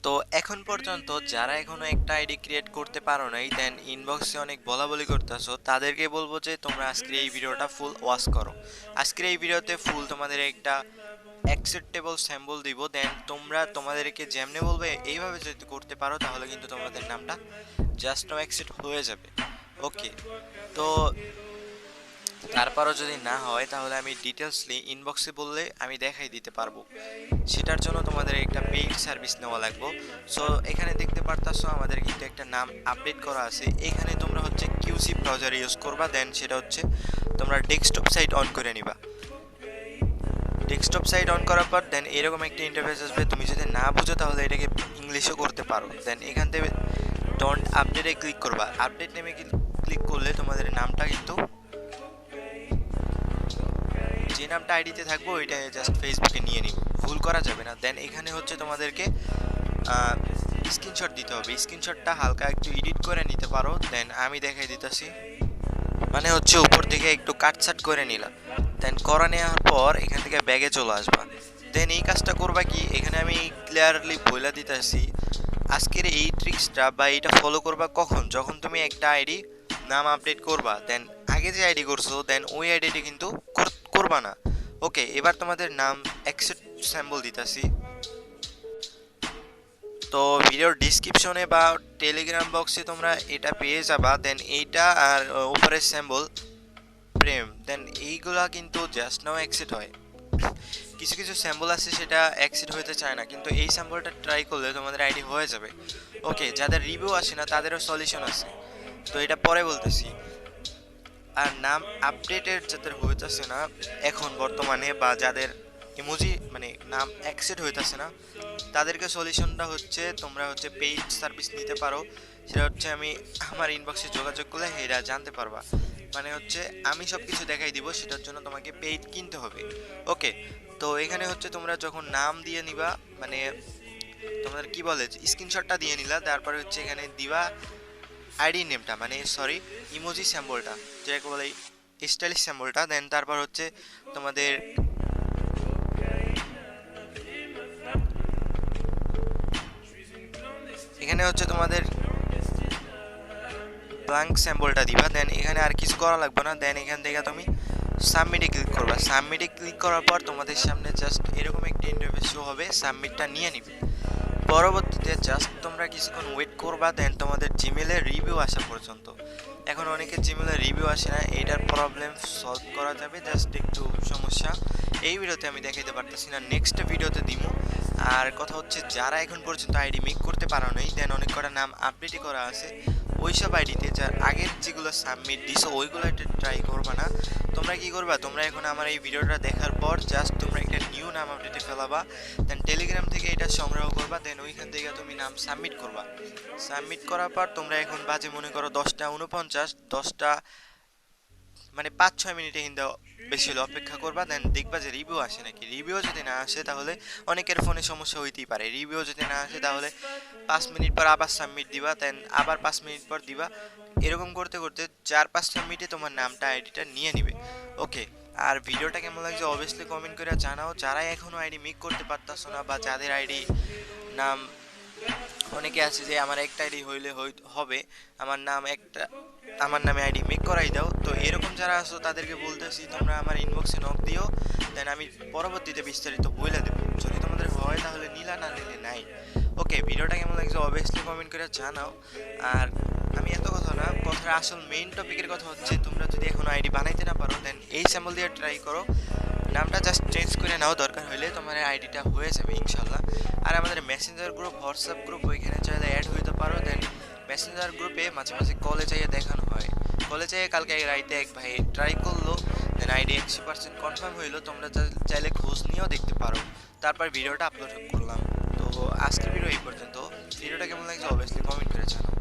তো এখন পর্যন্ত যারা এখনো একটা আইডি ক্রিয়েট করতে পারো নাই দেন ইনবক্সে অনেক বলাবলি করতেছো তাদেরকে বলবো যে তোমরা আজকের এই ভিডিওটা ফুল ওয়াচ করো। আজকের এই ভিডিওতে ফুল তোমাদের একটা অ্যাকসেপ্টেবল স্যাম্পল দিব, দেন তোমরা তোমাদেরকে যেমনে বলবে এইভাবে যদি করতে পারো তাহলে কিন্তু তোমাদের নামটা জাস্ট নাও অ্যাকসেপ্ট হয়ে যাবে। ওকে, তো তারপরও যদি না হয় তাহলে আমি ডিটেলসলি ইনবক্সে বললে আমি দেখাই দিতে পারবো। সেটার জন্য তোমাদের একটা পেইড সার্ভিস নেওয়া লাগবে। সো এখানে দেখতে পারতাছো আমাদের কিন্তু একটা নাম আপডেট করা আছে। এখানে তোমরা হচ্ছে কিউসি ব্রাউজার ইউজ করবা, দেন সেটা হচ্ছে তোমরা ডেস্কটপ সাইট অন করে নিবা। ডেস্কটপ সাইট অন করার পর দেন এরকম একটা ইন্টারফেস আসবে। তুমি যদি না বুঝো তাহলে এটাকে ইংলিশও করতে পারো। দেন এখান থেকে ডন্ট আপডেটে ক্লিক করবা। আপডেট নেমে ক্লিক করলে তোমাদের নামটা কিন্তু যে নামটা আইডিতে থাকবো ওইটা জাস্ট ফেসবুকে নিয়ে নিব, ভুল করা যাবে না। দেন এখানে হচ্ছে তোমাদেরকে স্ক্রিনশট দিতে হবে। স্ক্রিনশটটা হালকা একটু এডিট করে নিতে পারো। দেন আমি দেখাই দিতেছি, মানে হচ্ছে উপর থেকে একটু কাটছাট করে নিলাম। দেন করে নেওয়ার পর এখান থেকে ব্যাগে চলে আসবা। দেন এই কাজটা করবা কি, এখানে আমি ক্লিয়ারলি বলে দিতেছি আজকের এই ট্রিক্সটা বা এটা ফলো করবা কখন, যখন তুমি একটা আইডি নাম আপডেট করবা। দেন আগে যে আইডি করছো দেন ওই আইডিটি কিন্তু করবা না। ওকে, এবার তোমাদের নাম অ্যাকসেপ্ট স্যাম্পল দিতেছি। তো ভিডিওর ডিসক্রিপশনে বা টেলিগ্রাম বক্সে তোমরা এটা পেয়ে যাবা। দেন এইটা আর উপরের স্যাম্পল প্রেম, দেন এইগুলা কিন্তু জাস্ট নাও অ্যাকসেপ্ট হয়। কিছু কিছু স্যাম্পল আছে সেটা অ্যাকসেপ্ট হতে চায় না, কিন্তু এই স্যাম্পলটা ট্রাই করলে তোমাদের আইডি হয়ে যাবে। ওকে, যাদের রিভিউ আসে না তাদেরও সলিউশন আছে, তো এটা পরে বলতেছি। আর নাম আপডেটের যাদের হইতেছে না এখন বর্তমানে, বা যাদের ইমোজি মানে নাম অ্যাকসেপ্ট হইতেছে না, তাদেরকে সলিউশনটা হচ্ছে তোমরা হচ্ছে পেইড সার্ভিস নিতে পারো। সেটা হচ্ছে আমি আমার ইনবক্সে যোগাযোগ করলে এরা জানতে পারবা। মানে হচ্ছে আমি সব কিছু দেখাই দিব, সেটার জন্য তোমাকে পেইড কিনতে হবে। ওকে, তো এখানে হচ্ছে তোমরা যখন নাম দিয়ে নিবা, মানে তোমাদের কি বলে স্ক্রিনশটটা দিয়ে নিলা, তারপরে হচ্ছে এখানে দিবা আইডি নেমটা, মানে সরি ইমোজি স্যাম্পলটা, যেটাকে বলে স্টাইলিশ স্যাম্পলটা। দেন তারপর হচ্ছে তোমাদের এখানে হচ্ছে তোমাদের ব্ল্যাঙ্ক স্যাম্পলটা দিবা। দেন এখানে আর কিছু করা লাগবে না। দেন এখান থেকে তুমি সাবমিটে ক্লিক করবা। সাবমিটে ক্লিক করার পর তোমাদের সামনে জাস্ট এরকম একটা ইন্টারফেস শো হবে, সাবমিটটা নিয়ে নিবে। পরবর্তীতে জাস্ট তোমরা কিছুক্ষণ ওয়েট করবা, দেন তোমাদের জিমেলে রিভিউ আসা পর্যন্ত। এখন অনেকের জিমেলে রিভিউ আসে না, এইটার প্রবলেম সলভ করা যাবে, জাস্ট একটু সমস্যা। এই ভিডিওতে আমি দেখাইতে পারতেছি না, নেক্সট ভিডিওতে দিব। আর কথা হচ্ছে যারা এখন পর্যন্ত আইডি মেক করতে পারো নাই, দেন অনেক কটা নাম আপডেটই করা আছে ওইসব আইডিতে, যার আগের যেগুলো সাবমিট দিছো ওইগুলো ট্রাই করবা না। তোমরা কি করবা, তোমরা এখন আমার এই ভিডিওটা দেখার পর জাস্ট তোমরা একটা নিউ নাম আপডেটে ফেলাবা। দেন টেলিগ্রাম থেকে এটা সংগ্রহ করবা। দেন ওইখান থেকে তুমি নাম সাবমিট করবা। সাবমিট করার পর তোমরা এখন বাজে মনে করো 10:49, 10টা মানে 5-6 মিনিটে কিন্তু বেশি হলে অপেক্ষা করবা। দেন দেখবা যে রিভিউ আসে নাকি। রিভিউ যদি না আসে তাহলে অনেকের ফোনে সমস্যা হইতেই পারে। রিভিউ যদি না আসে তাহলে 5 মিনিট পর আবার সাবমিট দিবা, দেন আবার 5 মিনিট পর দিবা। এরকম করতে করতে 4-5 মিনিটে তোমার নামটা আইডিটা নিয়ে নিবে। ওকে, আর ভিডিওটা কেমন লাগছে অবভিয়াসলি কমেন্ট করে জানাও। যারা এখনো আইডি মেক করতে পারতাছো না, বা যাদের আইডি নাম অনেকে আছে যে আমার একটা আইডি হইলে হবে, আমার নাম একটা, আমার নামে আইডি মেক করাই দাও। তো এরকম যারা আছো তাদেরকে বলতেছি তোমরা আমার ইনবক্সে নক দিও, দেন আমি পরবর্তীতে বিস্তারিত বলে দেবো। যদি তোমাদের হয় তাহলে নিলা, না নিলে নাই। ওকে, ভিডিওটা কেমন লাগছে অবভিয়াসলি কমেন্ট করে জানাও। আর আমি এত কথা না, কথার আসল মেইন টপিকের কথা হচ্ছে তোমরা যদি এখন আইডি বানাইতে না পারো দেন এই স্যাম্পল দিয়ে ট্রাই করো। নামটা জাস্ট চেঞ্জ করে নাও, দরকার হলে তোমার আইডিটা হয়ে যাবে ইনশাল্লাহ। আর আমাদের মেসেঞ্জার গ্রুপ, হোয়াটসঅ্যাপ গ্রুপ, ওইখানে চাইলে অ্যাড হইতে পারো। দেন মেসেঞ্জার গ্রুপে মাঝে মাঝে কলে যাইয়ে দেখানো হয়। কলে যাইয়ে কালকে রাইতে এক ভাই ট্রাই করলো, দেন আইডি 100% কনফার্ম হইলো। তোমরা চাইলে খোঁজ নিয়েও দেখতে পারো। তারপর ভিডিওটা আপলোড করলাম। তো আজকের ভিডিও এই পর্যন্ত। ভিডিওটা কেমন লাগছে অবভিয়াসলি কমেন্ট করে জানাও।